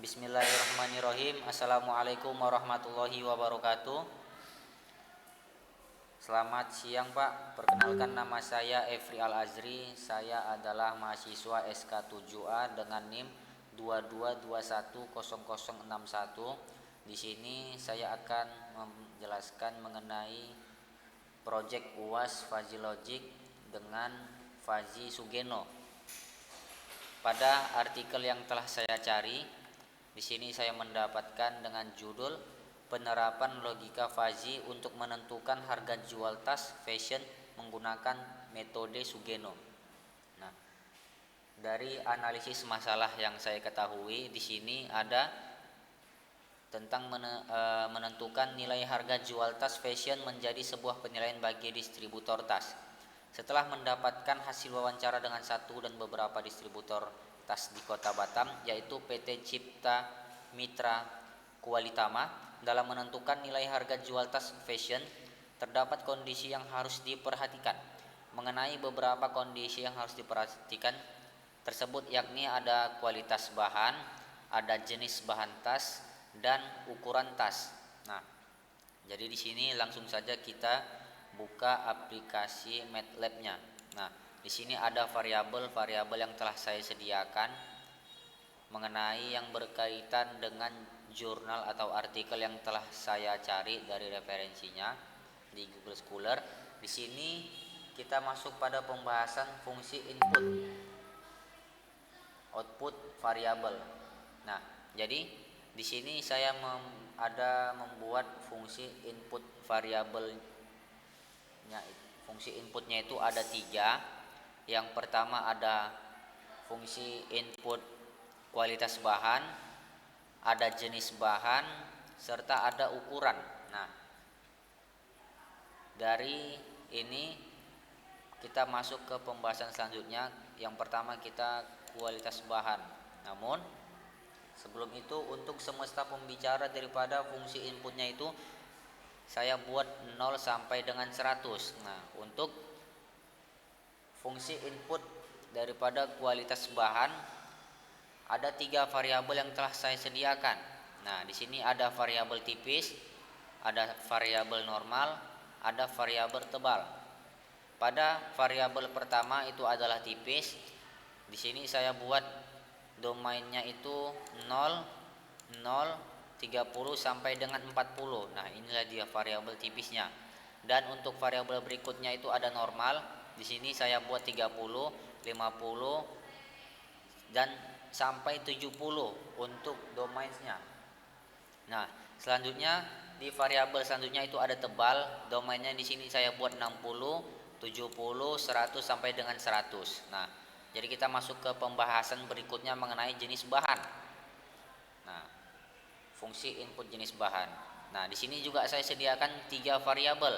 Bismillahirrahmanirrahim. Assalamualaikum warahmatullahi wabarakatuh. Selamat siang Pak. Perkenalkan, nama saya Efri Al-Azri. Saya adalah mahasiswa SK7A dengan NIM 22210061. Di sini saya akan menjelaskan mengenai proyek UAS Fuzzy Logic dengan Fuzzy Sugeno. Pada artikel yang telah saya cari, di sini saya mendapatkan dengan judul penerapan logika Fuzzy untuk menentukan harga jual tas fashion menggunakan metode Sugeno. Nah, dari analisis masalah yang saya ketahui di sini ada tentang menentukan nilai harga jual tas fashion menjadi sebuah penilaian bagi distributor tas. Setelah mendapatkan hasil wawancara dengan satu dan beberapa distributor tas di Kota Batam, yaitu PT Cipta Mitra Kualitama, dalam menentukan nilai harga jual tas fashion, terdapat kondisi yang harus diperhatikan. Mengenai beberapa kondisi yang harus diperhatikan tersebut, yakni ada kualitas bahan, ada jenis bahan tas, dan ukuran tas. Nah, jadi di sini langsung saja kita buka aplikasi MATLAB-nya. Nah, di sini ada variabel-variabel yang telah saya sediakan mengenai yang berkaitan dengan jurnal atau artikel yang telah saya cari dari referensinya di Google Scholar. Di sini kita masuk pada pembahasan fungsi input, output variabel. Nah, jadi di sini saya membuat fungsi input variabelnya. Fungsi inputnya itu ada 3. Yang pertama ada fungsi input kualitas bahan, ada jenis bahan, serta ada ukuran. Nah, dari ini kita masuk ke pembahasan selanjutnya. Yang pertama kita kualitas bahan. Namun sebelum itu, untuk semesta pembicara daripada fungsi inputnya itu saya buat 0 sampai dengan 100. Nah, untuk fungsi input daripada kualitas bahan ada 3 variabel yang telah saya sediakan. Nah, di sini ada variabel tipis, ada variabel normal, ada variabel tebal. Pada variabel pertama itu adalah tipis. Di sini saya buat domainnya itu 0, 0, 30 sampai dengan 40. Nah, inilah dia variabel tipisnya. Dan untuk variabel berikutnya itu ada normal. Di sini saya buat 30, 50 dan sampai 70 untuk domainnya. Nah, selanjutnya di variabel selanjutnya itu ada tebal. Domainnya di sini saya buat 60, 70, 100 sampai dengan 100. Nah, jadi kita masuk ke pembahasan berikutnya mengenai jenis bahan. Nah, fungsi input jenis bahan. Nah, di sini juga saya sediakan 3 variabel.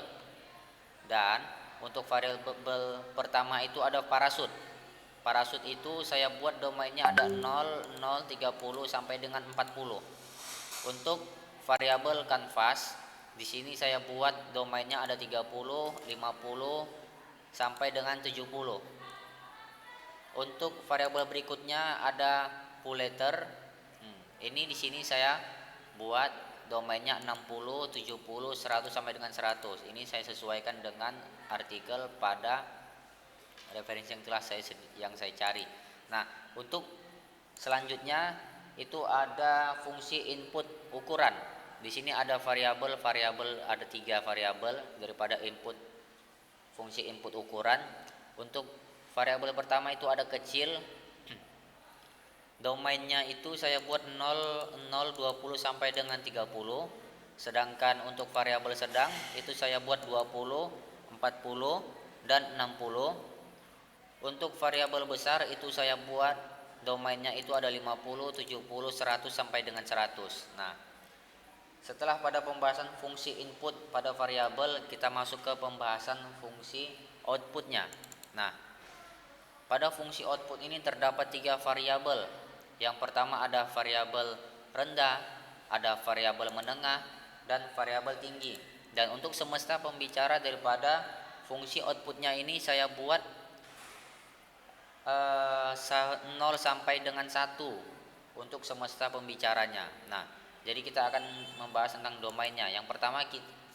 Dan untuk variabel pertama itu ada parasut. Parasut itu saya buat domainnya ada 0, 0, 30 sampai dengan 40. Untuk variabel kanvas, di sini saya buat domainnya ada 30, 50 sampai dengan 70. Untuk variabel berikutnya ada full letter. Ini di sini saya buat domainnya 60, 70, 100 sampai dengan 100. Ini saya sesuaikan dengan artikel pada referensi yang saya cari. Nah, untuk selanjutnya itu ada fungsi input ukuran. Di sini ada variabel, ada 3 variabel daripada input fungsi input ukuran. Untuk variabel pertama itu ada kecil. Domainnya itu saya buat 0, 0, 20 sampai dengan 30. Sedangkan untuk variabel sedang itu saya buat 20, 40 dan 60. Untuk variabel besar itu saya buat domainnya itu ada 50, 70, 100 sampai dengan 100. Nah, setelah pada pembahasan fungsi input pada variabel, kita masuk ke pembahasan fungsi outputnya. Nah, pada fungsi output ini terdapat 3 variabel. Yang pertama ada variabel rendah, ada variabel menengah, dan variabel tinggi. Dan untuk semesta pembicara daripada fungsi outputnya ini saya buat 0 sampai dengan 1. untuk semesta pembicaranya. Nah, jadi kita akan membahas tentang domainnya. Yang pertama,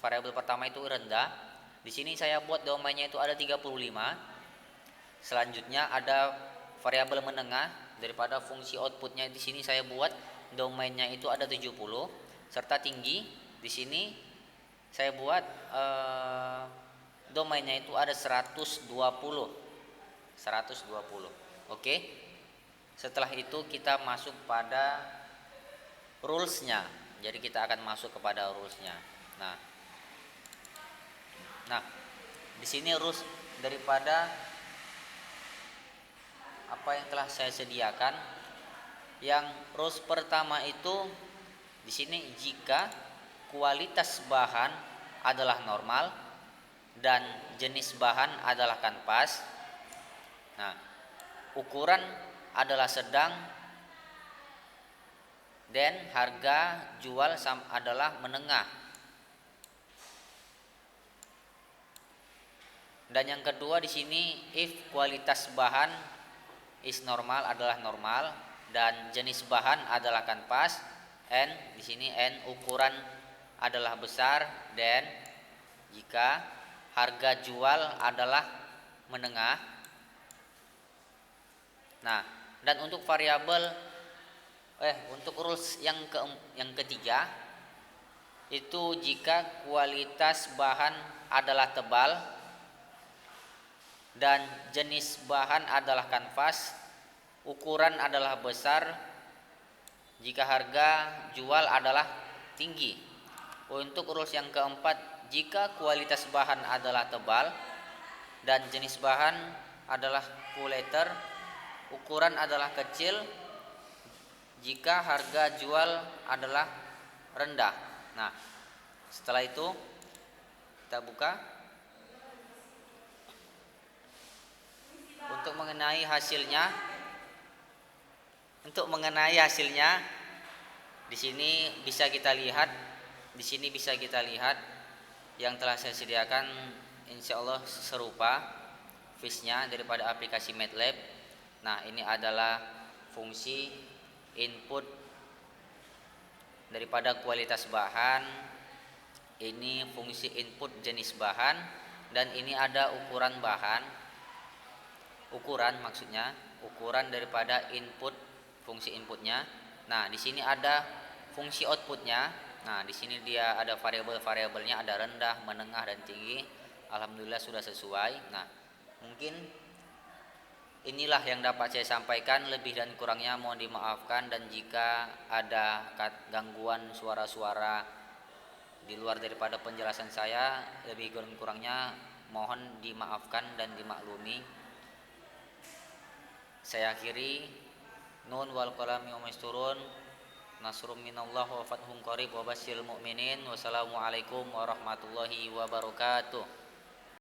variabel pertama itu rendah. Di sini saya buat domainnya itu ada 35. Selanjutnya ada variabel menengah, daripada fungsi outputnya di sini saya buat domainnya itu ada 70, serta tinggi di sini saya buat domainnya itu ada 120. 120. Oke. Setelah itu kita masuk pada rulesnya. Jadi kita akan masuk kepada rulesnya. Nah, di sini rules daripada apa yang telah saya sediakan. Yang rules pertama itu di sini, jika kualitas bahan adalah normal dan jenis bahan adalah kanvas. Nah, ukuran adalah sedang dan harga jual adalah menengah. Dan yang kedua di sini, if kualitas bahan is normal adalah normal dan jenis bahan adalah kanvas, and di sini and ukuran adalah besar, dan jika harga jual adalah menengah. Nah, dan untuk variabel untuk rules yang ketiga itu, jika kualitas bahan adalah tebal dan jenis bahan adalah kanvas, ukuran adalah besar, jika harga jual adalah tinggi. Untuk rules yang keempat, jika kualitas bahan adalah tebal dan jenis bahan adalah polyester, ukuran adalah kecil, jika harga jual adalah rendah. Nah, setelah itu kita buka. Untuk mengenai hasilnya, di sini bisa kita lihat yang telah saya sediakan, insya Allah serupa fishnya daripada aplikasi MATLAB. Nah, ini adalah fungsi input daripada kualitas bahan, ini fungsi input jenis bahan, dan ini ada ukuran bahan, ukuran daripada input, fungsi inputnya. Nah, di sini ada fungsi outputnya. Nah, di sini dia ada variabelnya, ada rendah, menengah, dan tinggi. Alhamdulillah sudah sesuai. Nah, mungkin inilah yang dapat saya sampaikan, lebih dan kurangnya mohon dimaafkan, dan jika ada gangguan suara-suara di luar daripada penjelasan saya, lebih dan kurangnya mohon dimaafkan dan dimaklumi. Saya akhiri, nun wal qalami wa masturun, nasrum minallah wa fathun qarib wa basyiril mu'minin. Wassalamualaikum warahmatullahi wabarakatuh.